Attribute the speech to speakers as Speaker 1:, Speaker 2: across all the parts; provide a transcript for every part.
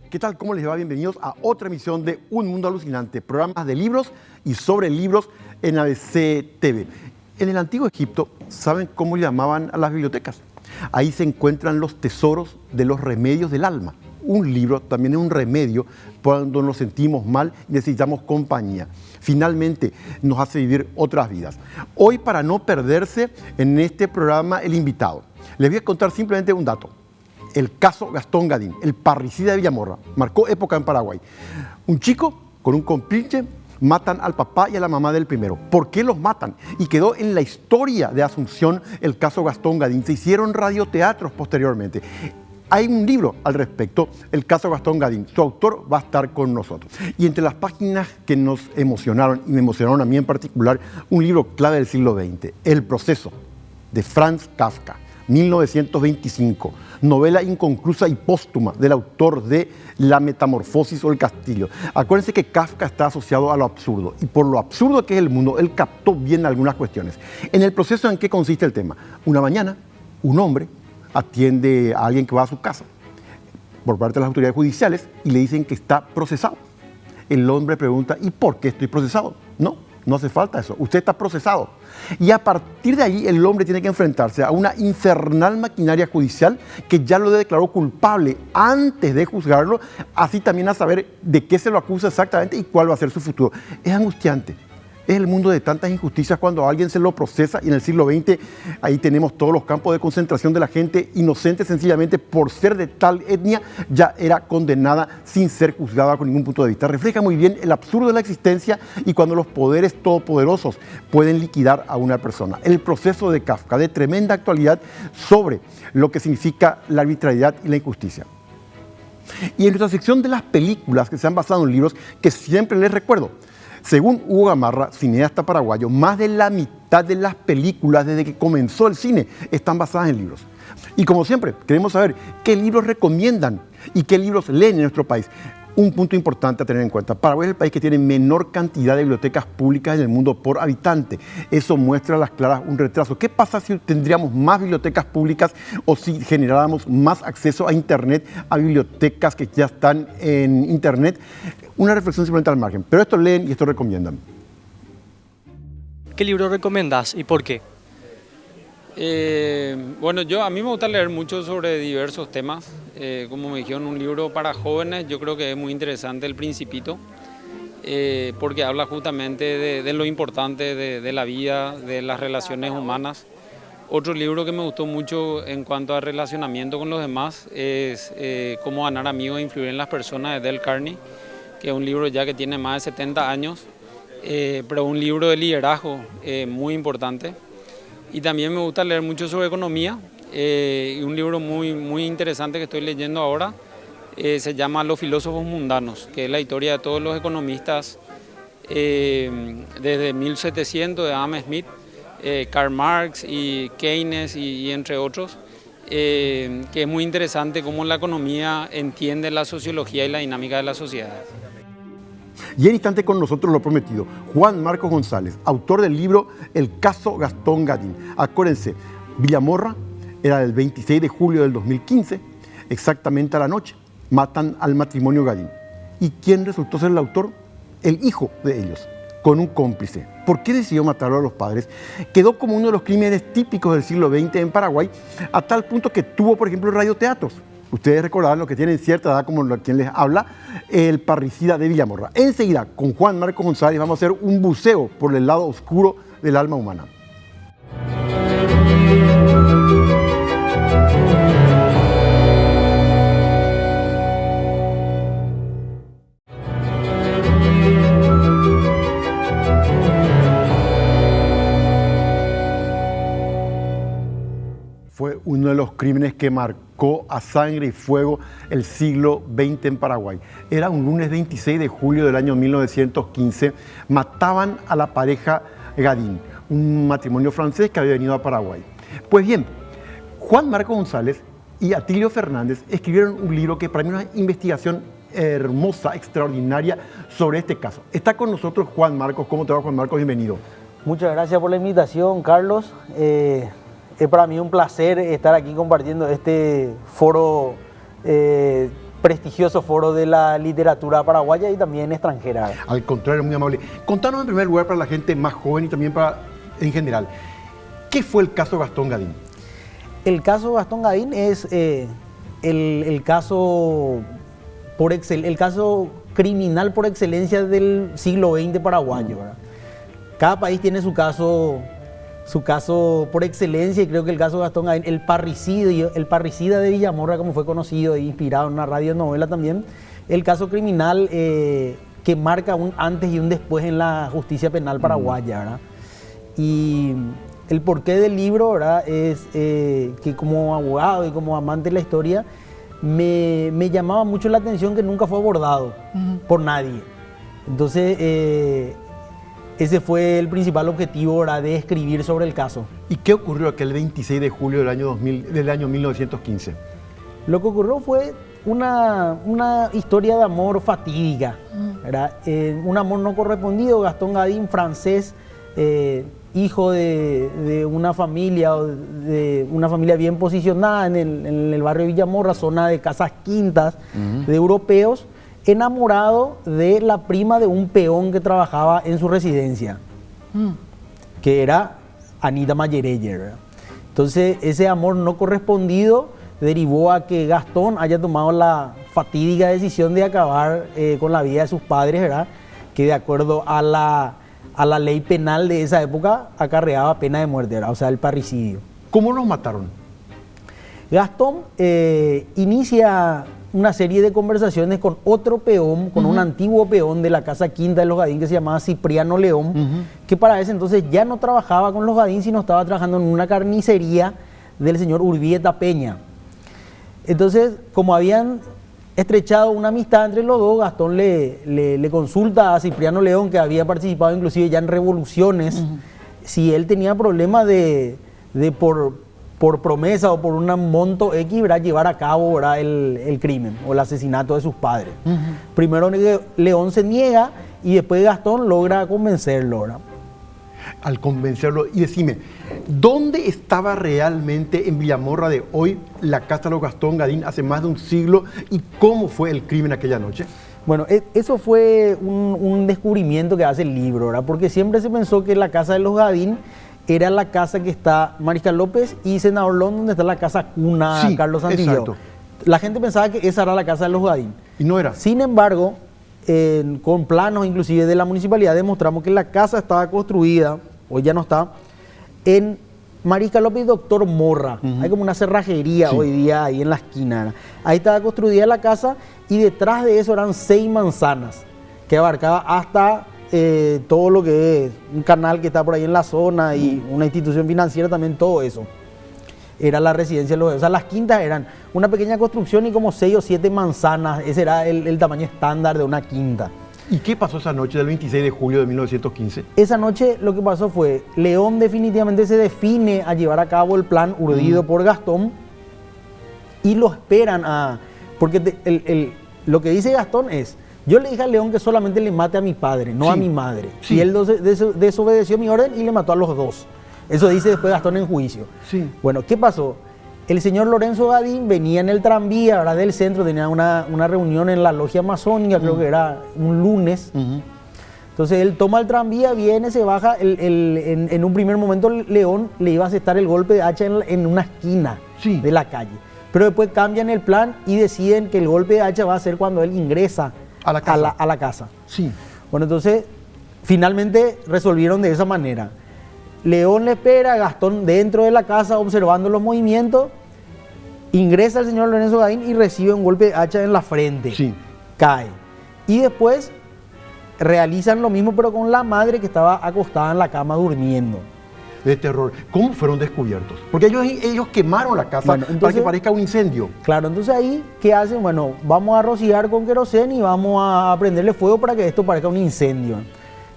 Speaker 1: ¿Qué tal? ¿Cómo les va? Bienvenidos a otra emisión de Un Mundo Alucinante, programas de libros y sobre libros en ABC TV. En el antiguo Egipto, ¿saben cómo llamaban a las bibliotecas? Ahí se encuentran los tesoros de los remedios del alma. Un libro también es un remedio cuando nos sentimos mal y necesitamos compañía. Finalmente nos hace vivir otras vidas. Hoy, para no perderse en este programa el invitado, les voy a contar simplemente un dato. El caso Gastón Gadín, el parricida de Villamorra, marcó época en Paraguay. Un chico con un compinche matan al papá y a la mamá del primero. ¿Por qué los matan? Y quedó en la historia de Asunción el caso Gastón Gadín. Se hicieron radioteatros posteriormente. Hay un libro al respecto, el caso Gastón Gadín. Su autor va a estar con nosotros. Y entre las páginas que nos emocionaron, y me emocionaron a mí en particular, un libro clave del siglo XX, El proceso, de Franz Kafka, 1925. Novela inconclusa y póstuma del autor de La Metamorfosis o El Castillo. Acuérdense que Kafka está asociado a lo absurdo, y por lo absurdo que es el mundo, él captó bien algunas cuestiones. En El proceso, ¿en qué consiste el tema? Una mañana, un hombre atiende a alguien que va a su casa por parte de las autoridades judiciales y le dicen que está procesado. El hombre pregunta, ¿y por qué estoy procesado? No hace falta eso, usted está procesado. Y a partir de ahí el hombre tiene que enfrentarse a una infernal maquinaria judicial que ya lo declaró culpable antes de juzgarlo, así también a saber de qué se lo acusa exactamente y cuál va a ser su futuro. Es angustiante. Es el mundo de tantas injusticias cuando a alguien se lo procesa, y en el siglo XX ahí tenemos todos los campos de concentración de la gente inocente sencillamente por ser de tal etnia, ya era condenada sin ser juzgada con ningún punto de vista. Refleja muy bien el absurdo de la existencia y cuando los poderes todopoderosos pueden liquidar a una persona. El proceso de Kafka, de tremenda actualidad sobre lo que significa la arbitrariedad y la injusticia. Y en nuestra sección de las películas que se han basado en libros, que siempre les recuerdo, según Hugo Gamarra, cineasta paraguayo, más de la mitad de las películas desde que comenzó el cine están basadas en libros. Y como siempre, queremos saber qué libros recomiendan y qué libros leen en nuestro país. Un punto importante a tener en cuenta: Paraguay es el país que tiene menor cantidad de bibliotecas públicas en el mundo por habitante. Eso muestra a las claras un retraso. ¿Qué pasa si tendríamos más bibliotecas públicas o si generáramos más acceso a Internet, a bibliotecas que ya están en Internet? Una reflexión simplemente al margen. Pero esto leen y esto recomiendan.
Speaker 2: ¿Qué libro recomendás y por qué?
Speaker 3: Bueno, a mí me gusta leer mucho sobre diversos temas. Como me dijeron, un libro para jóvenes, yo creo que es muy interesante, El Principito, porque habla justamente de lo importante de la vida, de las relaciones humanas. Otro libro que me gustó mucho en cuanto a relacionamiento con los demás es Cómo ganar amigos e influir en las personas, de Dale Carnegie, que es un libro ya que tiene más de 70 años, pero un libro de liderazgo muy importante. Y también me gusta leer mucho sobre economía, y un libro muy interesante que estoy leyendo ahora se llama Los filósofos mundanos, que es la historia de todos los economistas desde 1700, de Adam Smith, Karl Marx y Keynes y entre otros, que es muy interesante cómo la economía entiende la sociología y la dinámica de la sociedad.
Speaker 1: Y en instante con nosotros, lo prometido, Juan Marcos González, autor del libro El caso Gastón Gadín. Acuérdense, Villamorra era el 26 de julio del 2015, exactamente a la noche, matan al matrimonio Gadín. ¿Y quién resultó ser el autor? El hijo de ellos, con un cómplice. ¿Por qué decidió matarlo a los padres? Quedó como uno de los crímenes típicos del siglo XX en Paraguay, a tal punto que tuvo, por ejemplo, radioteatros. Ustedes recordarán, los que tienen cierta edad, como quien les habla, el parricida de Villamorra. Enseguida, con Juan Marcos González, vamos a hacer un buceo por el lado oscuro del alma humana. Fue uno de los crímenes que marcó a sangre y fuego el siglo XX en Paraguay. Era un lunes 26 de julio del año 1915. Mataban a la pareja Gadín, un matrimonio francés que había venido a Paraguay. Pues bien, Juan Marcos González y Atilio Fernández escribieron un libro que para mí es una investigación hermosa, extraordinaria sobre este caso. Está con nosotros Juan Marcos. ¿Cómo te va, Juan Marcos? Bienvenido.
Speaker 4: Muchas gracias por la invitación, Carlos. Es para mí un placer estar aquí compartiendo este foro, prestigioso foro de la literatura paraguaya y también extranjera.
Speaker 1: Al contrario, muy amable. Contanos en primer lugar para la gente más joven y también en general, ¿qué fue el caso Gastón Gadín?
Speaker 4: El caso Gastón Gadín es el caso el caso criminal por excelencia del siglo XX paraguayo, ¿verdad? Cada país tiene su caso por excelencia, y creo que el caso Gastón Gadín, el parricida de Villamorra, como fue conocido e inspirado en una radionovela también, el caso criminal que marca un antes y un después en la justicia penal paraguaya, ¿verdad? Y el porqué del libro, ¿verdad?, es que como abogado y como amante de la historia, me llamaba mucho la atención que nunca fue abordado por nadie. Entonces, ese fue el principal objetivo, ¿verdad?, de escribir sobre el caso.
Speaker 1: ¿Y qué ocurrió aquel 26 de julio del año 1915?
Speaker 4: Lo que ocurrió fue una historia de amor fatídica, ¿verdad? Un amor no correspondido. Gastón Gadín, francés, hijo de una familia bien posicionada en el barrio de Villamorra, zona de casas quintas de europeos, enamorado de la prima de un peón que trabajaba en su residencia, que era Anita Mayereyer, ¿verdad? Entonces, ese amor no correspondido derivó a que Gastón haya tomado la fatídica decisión de acabar con la vida de sus padres, ¿verdad?, que de acuerdo a la ley penal de esa época acarreaba pena de muerte, ¿verdad?, o sea, el parricidio.
Speaker 1: ¿Cómo los mataron?
Speaker 4: Gastón inicia una serie de conversaciones con otro peón, con un antiguo peón de la casa quinta de los Gadín que se llamaba Cipriano León, que para ese entonces ya no trabajaba con los Gadín, sino estaba trabajando en una carnicería del señor Urbieta Peña. Entonces, como habían estrechado una amistad entre los dos, Gastón le consulta a Cipriano León, que había participado inclusive ya en revoluciones, si él tenía problemas de por promesa o por un monto X, ¿verdad?, llevar a cabo, ¿verdad?, el crimen o el asesinato de sus padres. Primero León se niega y después Gastón logra convencerlo, ¿verdad?
Speaker 1: Al convencerlo, y decime, ¿dónde estaba realmente en Villamorra de hoy la casa de los Gastón Gadín hace más de un siglo y cómo fue el crimen aquella noche?
Speaker 4: Bueno, eso fue un descubrimiento que hace el libro, ¿verdad?, porque siempre se pensó que la casa de los Gadín era la casa que está Mariscal López y Senador Lón, donde está la casa cuna, sí, Carlos Santillán.
Speaker 1: Exacto.
Speaker 4: La gente pensaba que esa era la casa de los Gadín.
Speaker 1: Y no era.
Speaker 4: Sin embargo, con planos inclusive de la municipalidad demostramos que la casa estaba construida, hoy ya no está, en Mariscal López y Doctor Morra. Hay como una cerrajería hoy día ahí en la esquina, ¿verdad? Ahí estaba construida la casa y detrás de eso eran 6 manzanas que abarcaba hasta todo lo que es un canal que está por ahí en la zona y una institución financiera también, todo eso. Era la residencia de los... O sea, las quintas eran una pequeña construcción y como 6 o 7 manzanas. Ese era el tamaño estándar de una quinta.
Speaker 1: ¿Y qué pasó esa noche del 26 de julio de 1915?
Speaker 4: Esa noche lo que pasó fue, León definitivamente se define a llevar a cabo el plan urdido por Gastón y lo esperan a... Porque lo que dice Gastón es, yo le dije a León que solamente le mate a mi padre, no a mi madre.
Speaker 1: Sí.
Speaker 4: Y él desobedeció mi orden y le mató a los dos. Eso dice después Gastón en juicio.
Speaker 1: Sí.
Speaker 4: Bueno, ¿qué pasó? El señor Lorenzo Gadín venía en el tranvía, ¿verdad?, del centro, tenía una reunión en la logia masónica, creo que era un lunes. Entonces él toma el tranvía, viene, se baja, en un primer momento León le iba a aceptar el golpe de hacha en una esquina de la calle. Pero después cambian el plan y deciden que el golpe de hacha va a ser cuando él ingresa a la casa.
Speaker 1: Sí.
Speaker 4: Bueno, entonces finalmente resolvieron de esa manera. León le espera, Gastón dentro de la casa observando los movimientos, ingresa el señor Lorenzo Gadín y recibe un golpe de hacha en la frente. Sí. Cae. Y después realizan lo mismo pero con la madre que estaba acostada en la cama durmiendo.
Speaker 1: De terror. ¿Cómo fueron descubiertos? Porque ellos quemaron la casa, bueno, entonces, para que parezca un incendio.
Speaker 4: Claro, entonces ahí, ¿qué hacen? Bueno, vamos a rociar con queroseno y vamos a prenderle fuego para que esto parezca un incendio.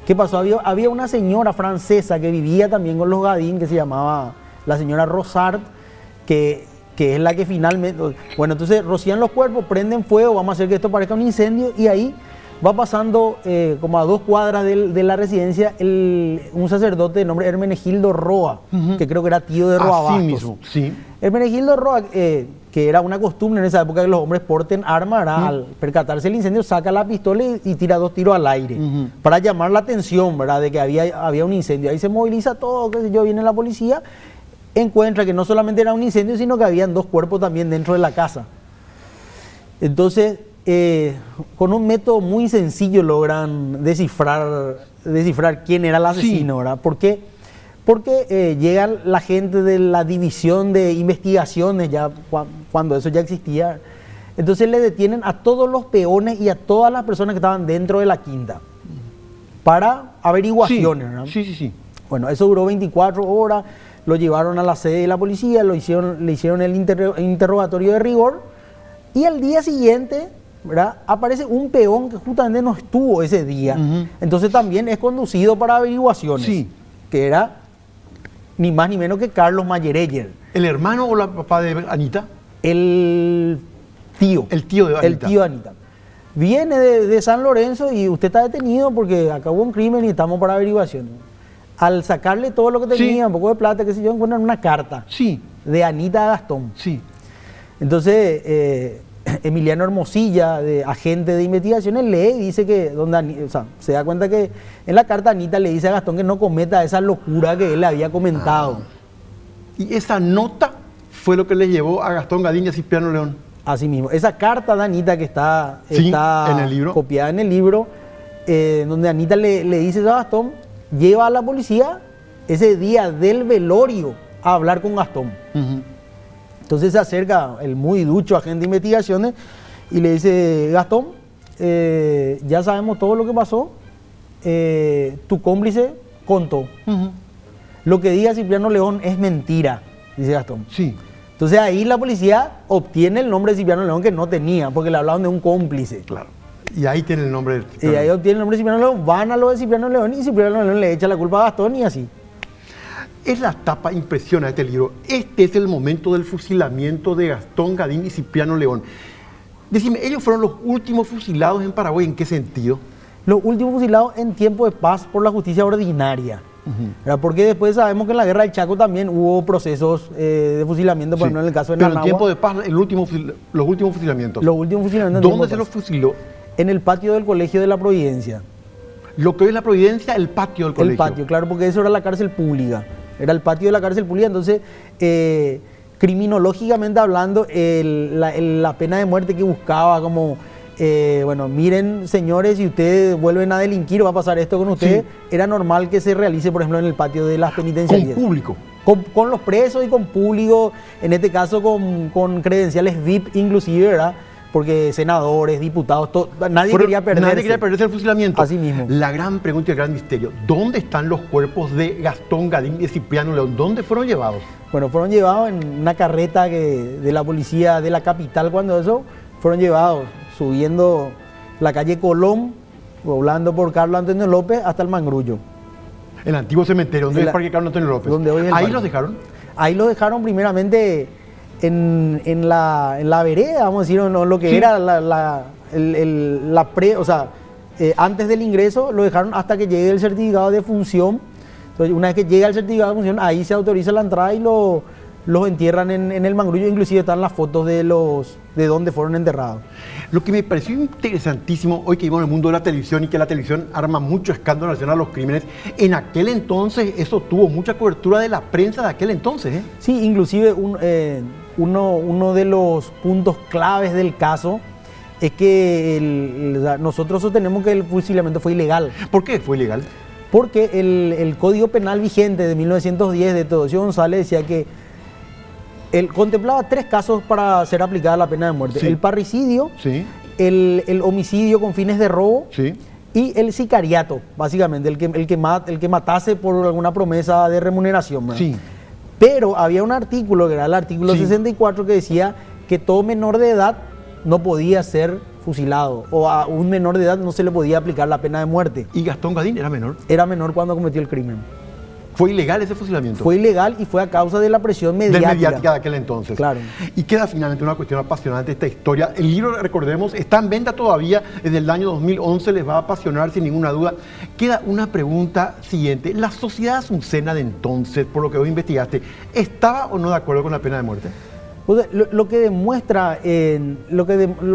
Speaker 4: ¿Qué pasó? Había una señora francesa que vivía también con los Gadín, que se llamaba la señora Rosart, que es la que finalmente... Bueno, entonces rocían los cuerpos, prenden fuego, vamos a hacer que esto parezca un incendio, y ahí va pasando como a 2 cuadras de la residencia un sacerdote de nombre Hermenegildo Roa, que creo que era tío de Roa
Speaker 1: Así
Speaker 4: Bastos.
Speaker 1: mismo, sí.
Speaker 4: Hermenegildo Roa, que era una costumbre en esa época que los hombres porten arma, ¿verdad? Al percatarse del incendio saca la pistola y tira 2 tiros al aire para llamar la atención, ¿verdad? De que había un incendio. Ahí se moviliza todo, qué sé yo, viene la policía, encuentra que no solamente era un incendio, sino que habían 2 cuerpos también dentro de la casa. Entonces, con un método muy sencillo logran descifrar quién era el asesino, ¿verdad? ¿Por qué? Porque llega la gente de la división de investigaciones, ya cuando eso ya existía. Entonces le detienen a todos los peones y a todas las personas que estaban dentro de la quinta para averiguaciones, ¿verdad?
Speaker 1: Sí.
Speaker 4: Bueno, eso duró 24 horas, lo llevaron a la sede de la policía, le hicieron el interrogatorio de rigor y al día siguiente, ¿verdad?, aparece un peón que justamente no estuvo ese día. Entonces también es conducido para averiguaciones, que era ni más ni menos que Carlos Mayereyer.
Speaker 1: ¿El hermano o la papá de Anita?
Speaker 4: El tío.
Speaker 1: El tío de Anita.
Speaker 4: El tío de Anita. Viene de San Lorenzo y usted está detenido porque acabó un crimen y estamos para averiguación. Al sacarle todo lo que tenía, un poco de plata, qué sé yo, encuentran una carta de Anita a Gastón. Entonces, Emiliano Hermosilla, agente de investigaciones, lee y dice que, se da cuenta que en la carta Anita le dice a Gastón que no cometa esa locura que él le había comentado.
Speaker 1: Y esa nota fue lo que le llevó a Gastón Gadín y a Cipriano León.
Speaker 4: Así mismo, esa carta de Anita que está
Speaker 1: en el libro,
Speaker 4: copiada en el libro, donde Anita le dice a Gastón, lleva a la policía ese día del velorio a hablar con Gastón. Entonces se acerca el muy ducho agente de investigaciones y le dice: Gastón, ya sabemos todo lo que pasó, tu cómplice contó. Lo que diga Cipriano León es mentira, dice Gastón. Entonces ahí la policía obtiene el nombre de Cipriano León que no tenía, porque le hablaban de un cómplice.
Speaker 1: Claro. Y ahí tiene el nombre de
Speaker 4: Cipriano León. Y ahí obtiene el nombre de Cipriano León, van a lo de Cipriano León y Cipriano León le echa la culpa a Gastón y así.
Speaker 1: Es la tapa impresiona de este libro. Este es el momento del fusilamiento de Gastón Gadín y Cipriano León. Decime, ¿ellos fueron los últimos fusilados en Paraguay? ¿En qué sentido?
Speaker 4: Los últimos fusilados en tiempo de paz por la justicia ordinaria. Porque después sabemos que en la guerra del Chaco también hubo procesos de fusilamiento, por ejemplo en el caso de Nanagua.
Speaker 1: Pero en tiempo de paz, los últimos fusilamientos.
Speaker 4: Los últimos fusilamientos.
Speaker 1: ¿Dónde se los fusiló?
Speaker 4: En el patio del Colegio de la Providencia.
Speaker 1: Lo que hoy es la Providencia, el patio del colegio.
Speaker 4: El patio, claro, porque eso era la cárcel pública. Era el patio de la cárcel pública, entonces, criminológicamente hablando, la pena de muerte que buscaba como, miren señores, si ustedes vuelven a delinquir, va a pasar esto con ustedes, era normal que se realice, por ejemplo, en el patio de las penitenciarías.
Speaker 1: ¿Con público?
Speaker 4: Con los presos y con público, en este caso con credenciales VIP inclusive, ¿verdad? Porque senadores, diputados, nadie quería perderse
Speaker 1: el fusilamiento.
Speaker 4: Así mismo.
Speaker 1: La gran pregunta y el gran misterio: ¿dónde están los cuerpos de Gastón Gadín y Cipriano León? ¿Dónde fueron llevados? Bueno, fueron llevados en una carreta de la policía de la capital. Cuando eso, fueron llevados subiendo la calle Colón, volando por Carlos Antonio López hasta el Mangrullo. El antiguo cementerio, donde es el Parque Carlos Antonio López. Donde hoy es ¿Ahí los dejaron? Ahí los dejaron primeramente en la vereda, vamos a decir, lo que era antes del ingreso, lo dejaron hasta que llegue el certificado de función. Entonces, una vez que llega el certificado de función, ahí se autoriza la entrada y los entierran en el Mangrullo. Inclusive están las fotos de dónde fueron enterrados. Lo que me pareció interesantísimo hoy que vivimos en el mundo de la televisión y que la televisión arma mucho escándalo en relación a los crímenes, en aquel entonces eso tuvo mucha cobertura de la prensa de aquel entonces. Sí, inclusive uno de los puntos claves del caso es que nosotros sostenemos que el fusilamiento fue ilegal. ¿Por qué fue ilegal? Porque el Código Penal vigente de 1910 de Teodosio González decía que él contemplaba 3 casos para ser aplicada la pena de muerte: el parricidio, el homicidio con fines de robo y el sicariato, básicamente, el que matase por alguna promesa de remuneración. Pero había un artículo, que era el artículo 64, que decía que todo menor de edad no podía ser fusilado, o a un menor de edad no se le podía aplicar la pena de muerte. ¿Y Gastón Gadín era menor? Era menor cuando cometió el crimen. ¿Fue ilegal ese fusilamiento?
Speaker 4: Fue ilegal y fue a causa de la presión mediática.
Speaker 1: De mediática de aquel entonces.
Speaker 4: Claro.
Speaker 1: Y queda finalmente una cuestión apasionante esta historia. El libro, recordemos, está en venta todavía desde el año 2011, les va a apasionar sin ninguna duda. Queda una pregunta siguiente. ¿La sociedad azucena de entonces, por lo que vos investigaste, estaba o no de acuerdo con la pena de muerte?
Speaker 4: Pues lo que demuestra,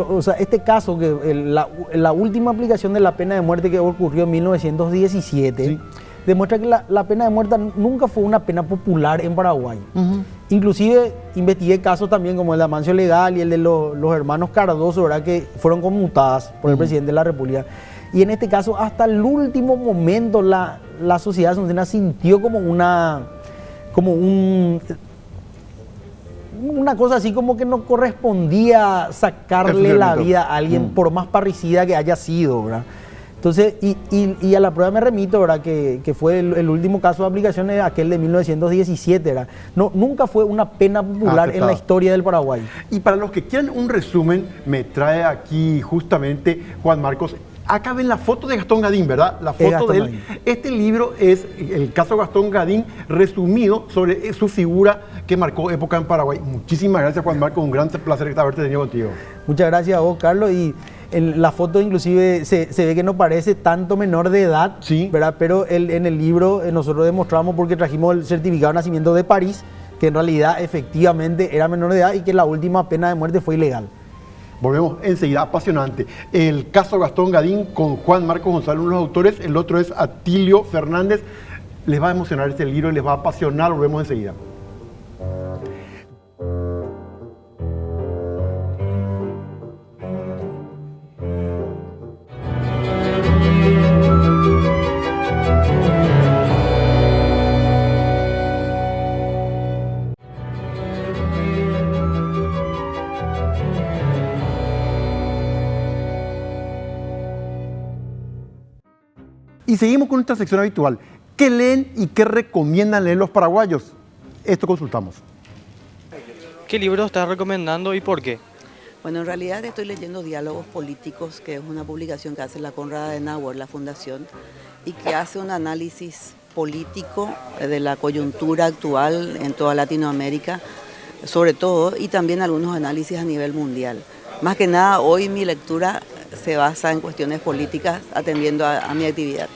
Speaker 4: o sea, este caso, que la última aplicación de la pena de muerte que ocurrió en 1917, sí, demuestra que la pena de muerte nunca fue una pena popular en Paraguay. Inclusive investigué casos también como el de Amancio Legal y el de los hermanos Cardoso, ¿verdad?, que fueron conmutadas por el presidente de la República. Y en este caso, hasta el último momento, la sociedad azucena sintió como una cosa así como que no correspondía sacarle la vida a alguien, por más parricida que haya sido, ¿verdad? Entonces, y a la prueba me remito, ¿verdad?, que fue el último caso de aplicación, aquel de 1917, ¿verdad? No, nunca fue una pena popular en la historia del Paraguay.
Speaker 1: Y para los que quieran un resumen, me trae aquí justamente Juan Marcos. Acá ven la foto de Gastón Gadín, ¿verdad? La foto de él. Gadín. Este libro es el caso Gastón Gadín resumido sobre su figura que marcó época en Paraguay. Muchísimas gracias, Juan Marcos. Un gran placer haberte tenido contigo.
Speaker 4: Muchas gracias a vos, Carlos. Y en la foto inclusive se ve que no parece tanto menor de edad, sí, ¿verdad? Pero en el libro nosotros demostramos, porque trajimos el certificado de nacimiento de París, que en realidad efectivamente era menor de edad y que la última pena de muerte fue ilegal.
Speaker 1: Volvemos enseguida, apasionante. El caso Gastón Gadín con Juan Marcos González, uno de los autores, el otro es Atilio Fernández. Les va a emocionar este libro y les va a apasionar, volvemos enseguida. Y seguimos con nuestra sección habitual. ¿Qué leen y qué recomiendan leer los paraguayos? Esto consultamos.
Speaker 2: ¿Qué libro estás recomendando y por qué?
Speaker 5: Bueno, en realidad estoy leyendo Diálogos Políticos, que es una publicación que hace la Konrad Adenauer, la Fundación, y que hace un análisis político de la coyuntura actual en toda Latinoamérica, sobre todo, y también algunos análisis a nivel mundial. Más que nada, hoy mi lectura se basa en cuestiones políticas, atendiendo a mi actividad.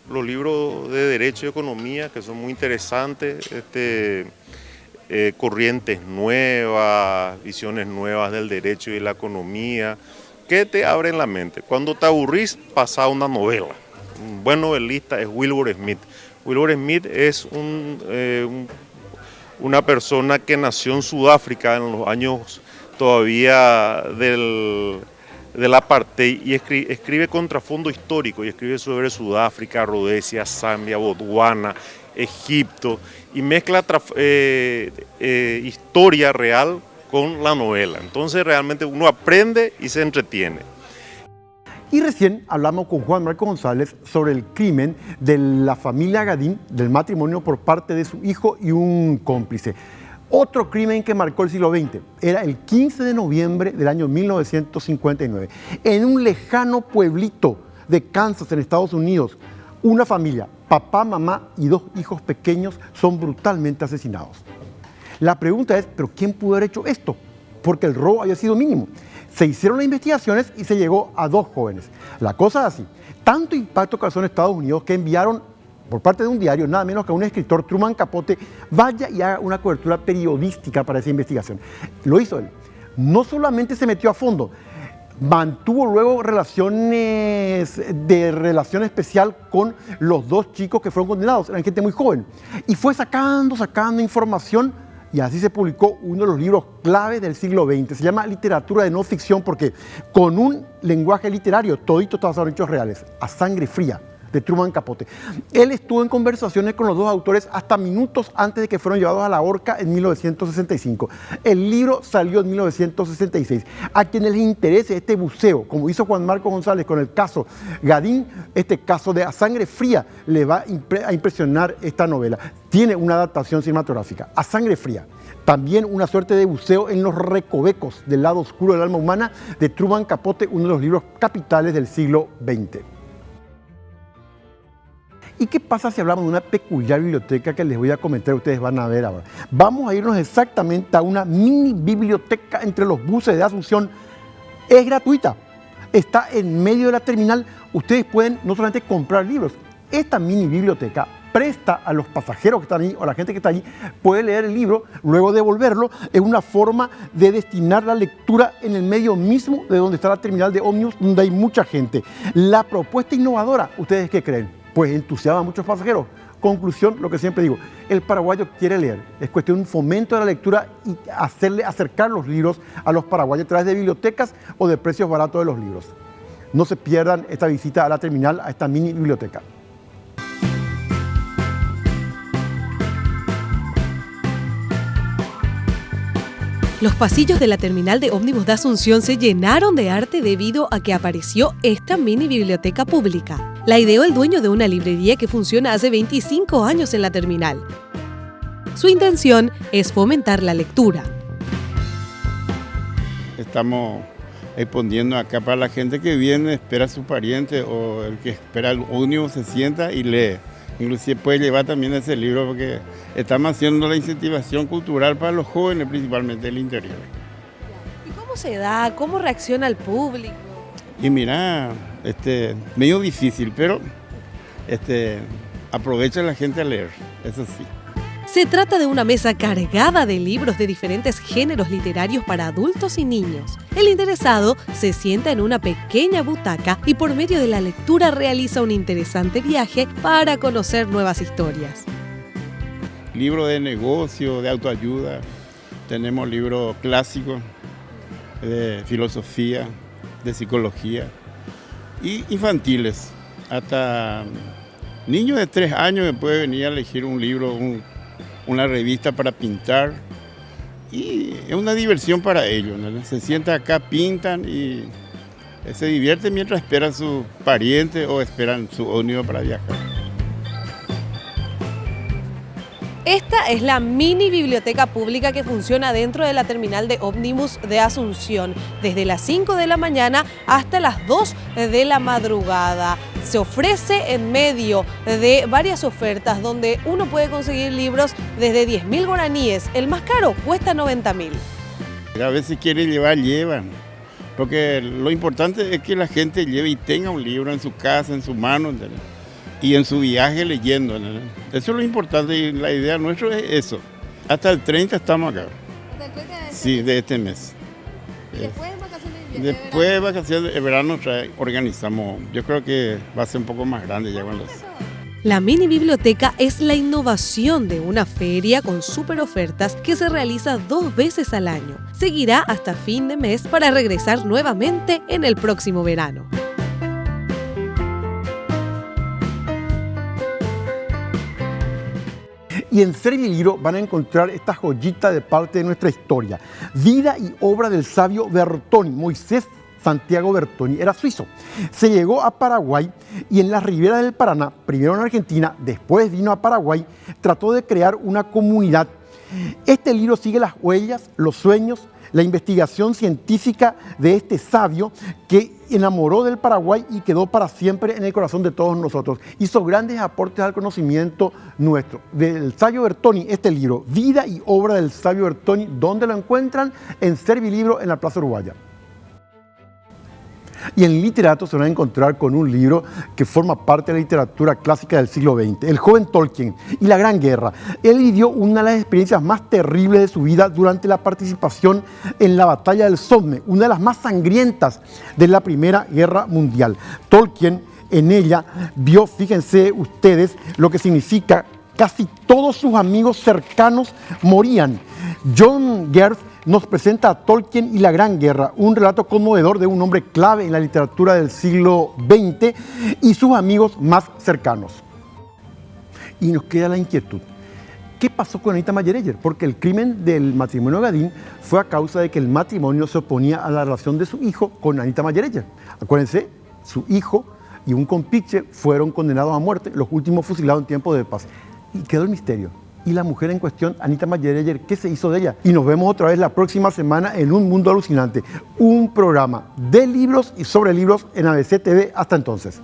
Speaker 6: Los libros de Derecho y Economía, que son muy interesantes, corrientes nuevas, visiones nuevas del derecho y la economía, que te abren la mente. Cuando te aburrís, pasa una novela. Un buen novelista es Wilbur Smith. Wilbur Smith es una persona que nació en Sudáfrica en los años todavía del apartheid, y escribe contrafondo histórico, y escribe sobre Sudáfrica, Rodesia, Zambia, Botswana, Egipto, y mezcla historia real con la novela. Entonces realmente uno aprende y se entretiene.
Speaker 1: Y recién hablamos con Juan Marcos González sobre el crimen de la familia Gadín, del matrimonio por parte de su hijo y un cómplice. Otro crimen que marcó el siglo XX era el 15 de noviembre del año 1959. En un lejano pueblito de Kansas, en Estados Unidos, una familia, papá, mamá y dos hijos pequeños, son brutalmente asesinados. La pregunta es, ¿pero quién pudo haber hecho esto? Porque el robo había sido mínimo. Se hicieron las investigaciones y se llegó a dos jóvenes. La cosa es así. Tanto impacto causó en Estados Unidos que enviaron por parte de un diario, nada menos que a un escritor, Truman Capote, vaya y haga una cobertura periodística para esa investigación. Lo hizo él. No solamente se metió a fondo, mantuvo luego relación especial con los dos chicos que fueron condenados, eran gente muy joven. Y fue sacando información, y así se publicó uno de los libros clave del siglo XX. Se llama Literatura de no ficción, porque con un lenguaje literario, todito está basado en hechos reales, A Sangre Fría, de Truman Capote. Él estuvo en conversaciones con los dos autores hasta minutos antes de que fueron llevados a la horca en 1965. El libro salió en 1966. A quienes les interese este buceo, como hizo Juan Marcos González con el caso Gadín, este caso de A Sangre Fría, le va a impresionar esta novela. Tiene una adaptación cinematográfica, A Sangre Fría. También una suerte de buceo en los recovecos del lado oscuro del alma humana de Truman Capote, uno de los libros capitales del siglo XX. ¿Y qué pasa si hablamos de una peculiar biblioteca que les voy a comentar? Ustedes van a ver ahora. Vamos a irnos exactamente a una mini biblioteca entre los buses de Asunción. Es gratuita. Está en medio de la terminal. Ustedes pueden no solamente comprar libros. Esta mini biblioteca presta a los pasajeros que están ahí o a la gente que está allí, puede leer el libro, luego devolverlo. Es una forma de destinar la lectura en el medio mismo de donde está la terminal de ómnibus, donde hay mucha gente. La propuesta innovadora, ¿ustedes qué creen? Pues entusiasma a muchos pasajeros. Conclusión, lo que siempre digo, el paraguayo quiere leer. Es cuestión de un fomento de la lectura y hacerle acercar los libros a los paraguayos a través de bibliotecas o de precios baratos de los libros. No se pierdan esta visita a la terminal, a esta mini biblioteca.
Speaker 7: Los pasillos de la terminal de ómnibus de Asunción se llenaron de arte debido a que apareció esta mini biblioteca pública. La ideó el dueño de una librería que funciona hace 25 años en la terminal. Su intención es fomentar la lectura.
Speaker 8: Estamos exponiendo acá para la gente que viene, espera a su pariente o el que espera el ómnibus se sienta y lee. Inclusive puede llevar también ese libro porque estamos haciendo la incentivación cultural para los jóvenes, principalmente del interior.
Speaker 7: ¿Y cómo se da? ¿Cómo reacciona el público?
Speaker 8: Y mira, medio difícil, pero aprovecha la gente a leer, eso sí.
Speaker 7: Se trata de una mesa cargada de libros de diferentes géneros literarios para adultos y niños. El interesado se sienta en una pequeña butaca y por medio de la lectura realiza un interesante viaje para conocer nuevas historias.
Speaker 8: Libros de negocio, de autoayuda, tenemos libros clásicos de filosofía, de psicología y infantiles. Hasta niños de 3 años que pueden venir a elegir un libro, una revista para pintar y es una diversión para ellos, ¿no? Se sientan acá, pintan y se divierten mientras esperan a su pariente o esperan su ómnibus para viajar.
Speaker 7: Esta es la mini biblioteca pública que funciona dentro de la terminal de ómnibus de Asunción, desde las 5 de la mañana hasta las 2 de la madrugada. Se ofrece en medio de varias ofertas donde uno puede conseguir libros desde 10.000 guaraníes. El más caro cuesta 90.000.
Speaker 8: A veces quieren llevar, llevan, porque lo importante es que la gente lleve y tenga un libro en su casa, en su mano, ¿entendés? Y en su viaje leyendo, ¿no? Eso es lo importante y la idea nuestra es eso. Hasta el 30 estamos acá. ¿Hasta el 30 de este mes? Sí, de este mes. ¿Y después de vacaciones de verano? Después de vacaciones de verano organizamos, yo creo que va a ser un poco más grande ya cuando...
Speaker 7: La mini biblioteca es la innovación de una feria con súper ofertas que se realiza 2 veces al año. Seguirá hasta fin de mes para regresar nuevamente en el próximo verano.
Speaker 1: Y en Servilibro van a encontrar esta joyita de parte de nuestra historia. Vida y obra del sabio Bertoni, Moisés Santiago Bertoni, era suizo. Se llegó a Paraguay y en las riberas del Paraná, primero en Argentina, después vino a Paraguay, trató de crear una comunidad. Este libro sigue las huellas, los sueños, la investigación científica de este sabio que enamoró del Paraguay y quedó para siempre en el corazón de todos nosotros. Hizo grandes aportes al conocimiento nuestro. Del sabio Bertoni, este libro, Vida y obra del sabio Bertoni, ¿dónde lo encuentran? En Servilibro, en la Plaza Uruguaya. Y en literato se van a encontrar con un libro que forma parte de la literatura clásica del siglo XX, El joven Tolkien y la Gran Guerra. Él vivió una de las experiencias más terribles de su vida durante la participación en la batalla del Somme, una de las más sangrientas de la Primera Guerra Mundial. Tolkien en ella vio, fíjense ustedes, lo que significa casi todos sus amigos cercanos morían. John Gerth nos presenta a Tolkien y la Gran Guerra, un relato conmovedor de un hombre clave en la literatura del siglo XX y sus amigos más cercanos. Y nos queda la inquietud. ¿Qué pasó con Anita Mayereyer? Porque el crimen del matrimonio Gadín fue a causa de que el matrimonio se oponía a la relación de su hijo con Anita Mayereyer. Acuérdense, su hijo y un compinche fueron condenados a muerte, los últimos fusilados en tiempo de paz. Y quedó el misterio. Y la mujer en cuestión, Anita Mayereyer, ¿qué se hizo de ella? Y nos vemos otra vez la próxima semana en Un Mundo Alucinante, un programa de libros y sobre libros en ABC TV. Hasta entonces.